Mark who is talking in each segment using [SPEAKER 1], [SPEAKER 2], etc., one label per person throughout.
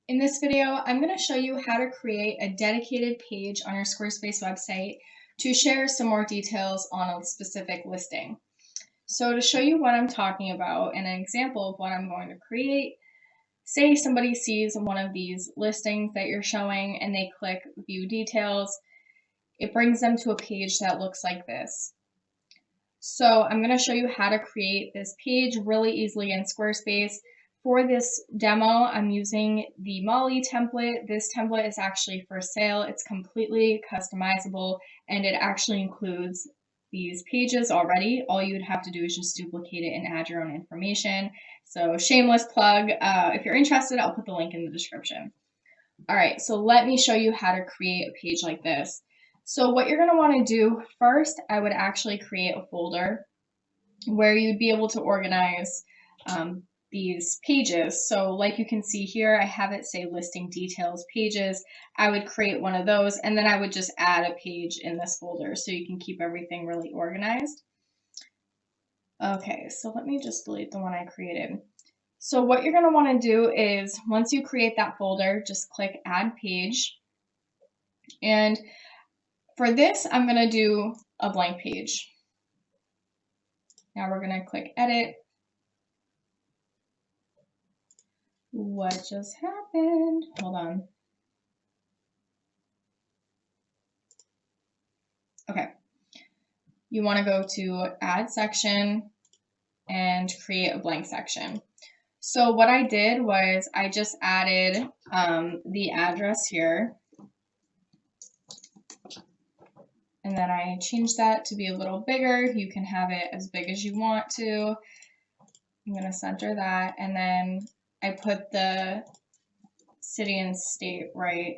[SPEAKER 1] In this video, I'm going to show you how to create a dedicated page on your Squarespace website to share some more details on a specific listing. So to show you what I'm talking about and an example of what I'm going to create, say somebody sees one of these listings that you're showing and they click view details, it brings them to a page that looks like this. So I'm going to show you how to create this page really easily in Squarespace. For this demo, I'm using the Molly template. This template is actually for sale. It's completely customizable and it actually includes these pages already. All you would have to do is just duplicate it and add your own information. So shameless plug. If you're interested, I'll put the link in the description. All right, so let me show you how to create a page like this. So what you're going to want to do first, I would actually create a folder where you'd be able to organize these pages. So like you can see here, I have it say listing details pages. I would create one of those and then I would just add a page in this folder so you can keep everything really organized. Okay, so let me just delete the one I created. So what you're going to want to do is once you create that folder, just click add page. And for this, I'm going to do a blank page. Now we're going to click edit. What just happened? Hold on. Okay. You want to go to add section and create a blank section. So what I did was I just added the address here. And then I changed that to be a little bigger. You can have it as big as you want to. I'm going to center that. And then I put the city and state right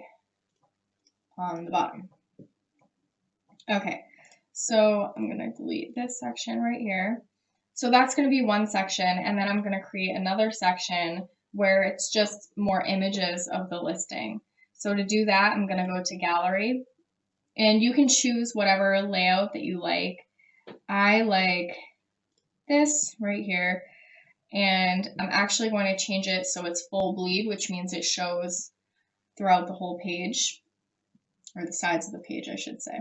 [SPEAKER 1] on the bottom. Okay, so I'm going to delete this section right here. So that's going to be one section, and then I'm going to create another section where it's just more images of the listing. So to do that, I'm going to go to gallery, and you can choose whatever layout that you like. I like this right here, and I'm actually going to change it so it's full bleed, which means it shows throughout the whole page, or the sides of the page, I should say.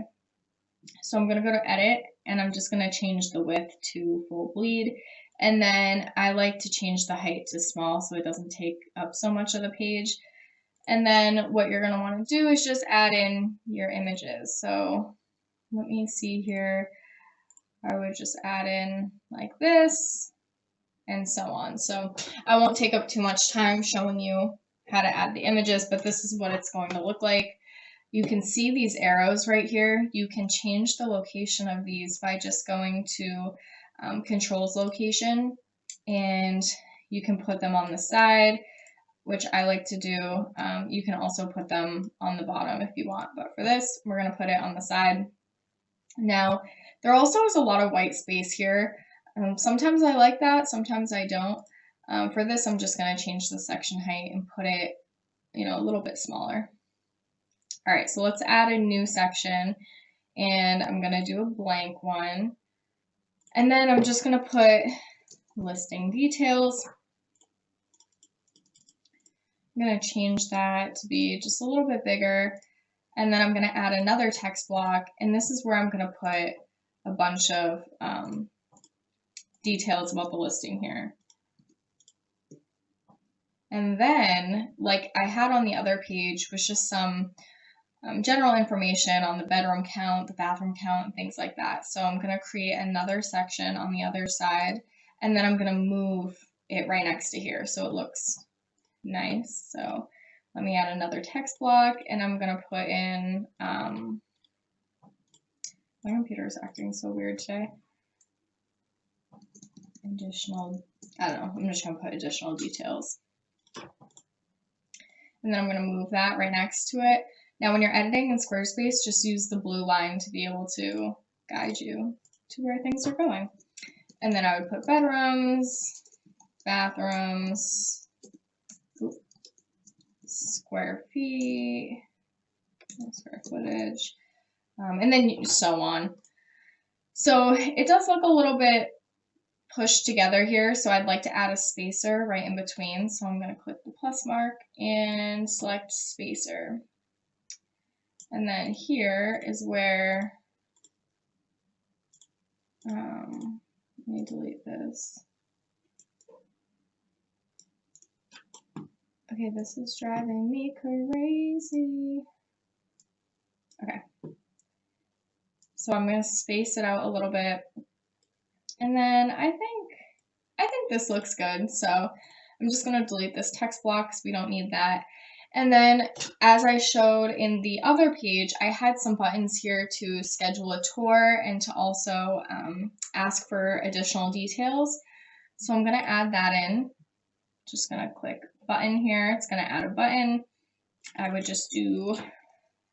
[SPEAKER 1] So I'm going to go to edit and I'm just going to change the width to full bleed. And then I like to change the height to small so it doesn't take up so much of the page. And then what you're going to want to do is just add in your images. So let me see here. I would just add in like this and so on. So I won't take up too much time showing you how to add the images, but this is what it's going to look like. You can see these arrows right here. You can change the location of these by just going to controls location, and you can put them on the side, which I like to do. You can also put them on the bottom if you want, but for this, we're going to put it on the side. Now, there also is a lot of white space here. Sometimes I like that, sometimes I don't. For this, I'm just going to change the section height and put it, a little bit smaller. All right, so let's add a new section, and I'm going to do a blank one. And then I'm just going to put listing details. I'm going to change that to be just a little bit bigger. And then I'm going to add another text block, and this is where I'm going to put a bunch of details about the listing here. And then, like I had on the other page, was just some general information on the bedroom count, the bathroom count, and things like that. So I'm going to create another section on the other side, and then I'm going to move it right next to here so it looks nice. So let me add another text block, and I'm going to put in, my computer is acting so weird today. Additional, I don't know, I'm just going to put additional details. And then I'm going to move that right next to it. Now, when you're editing in Squarespace, just use the blue line to be able to guide you to where things are going. And then I would put bedrooms, bathrooms, square feet, square footage, and then so on. So it does look a little bit pushed together here, so I'd like to add a spacer right in between. So I'm going to click the plus mark and select spacer. And then here is where, let me delete this. Okay, this is driving me crazy. Okay. So I'm going to space it out a little bit. And then I think this looks good. So I'm just going to delete this text block because we don't need that. And then as I showed in the other page, I had some buttons here to schedule a tour and to also ask for additional details. So I'm going to add that in. Just going to click button here. It's going to add a button. I would just do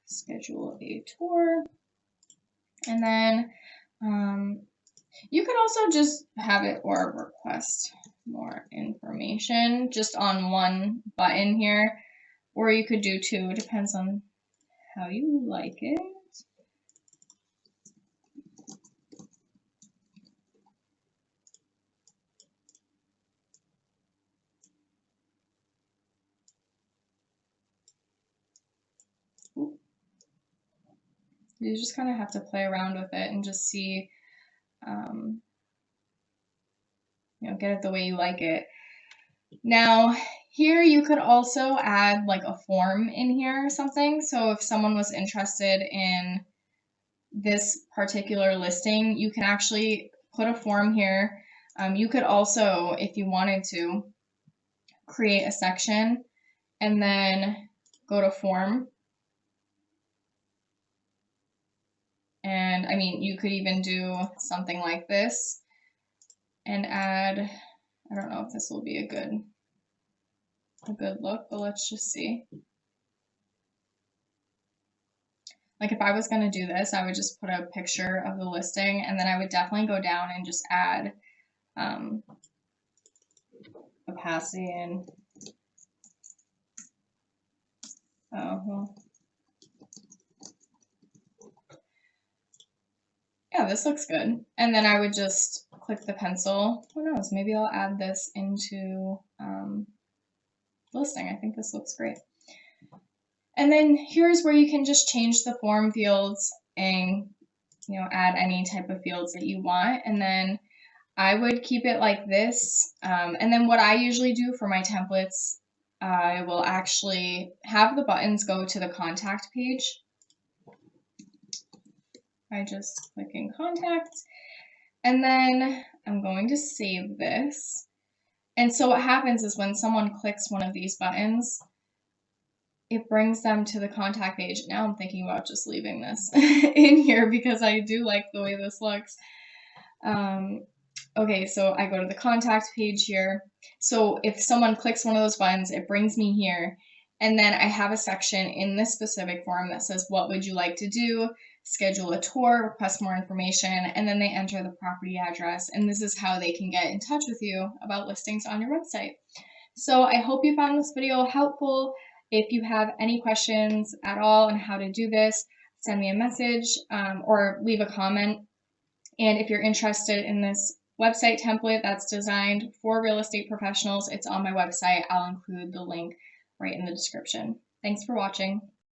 [SPEAKER 1] schedule a tour. And then you could also just have it or request more information just on one button here, or you could do two. It depends on how you like it. You just kind of have to play around with it and just see, get it the way you like it. Now, here you could also add like a form in here or something. So if someone was interested in this particular listing, you can actually put a form here. You could also, if you wanted to, create a section and then go to form. And I mean, you could even do something like this and add, I don't know if this will be a good look, but let's just see. Like if I was going to do this, I would just put a picture of the listing and then I would definitely go down and just add opacity and, oh, well. Yeah, this looks good. And then I would just click the pencil. Who knows, maybe I'll add this into the listing. I think this looks great. And then here's where you can just change the form fields and add any type of fields that you want. And then I would keep it like this. And then what I usually do for my templates, I will actually have the buttons go to the contact page. I just click in contact and then I'm going to save this. And so what happens is when someone clicks one of these buttons, it brings them to the contact page. Now I'm thinking about just leaving this in here because I do like the way this looks. Okay, so I go to the contact page here. So if someone clicks one of those buttons, it brings me here. And then I have a section in this specific form that says, what would you like to do? Schedule a tour, request more information, and then they enter the property address. And this is how they can get in touch with you about listings on your website. So I hope you found this video helpful. If you have any questions at all on how to do this, send me a message or leave a comment. And if you're interested in this website template that's designed for real estate professionals, it's on my website. I'll include the link right in the description. Thanks for watching.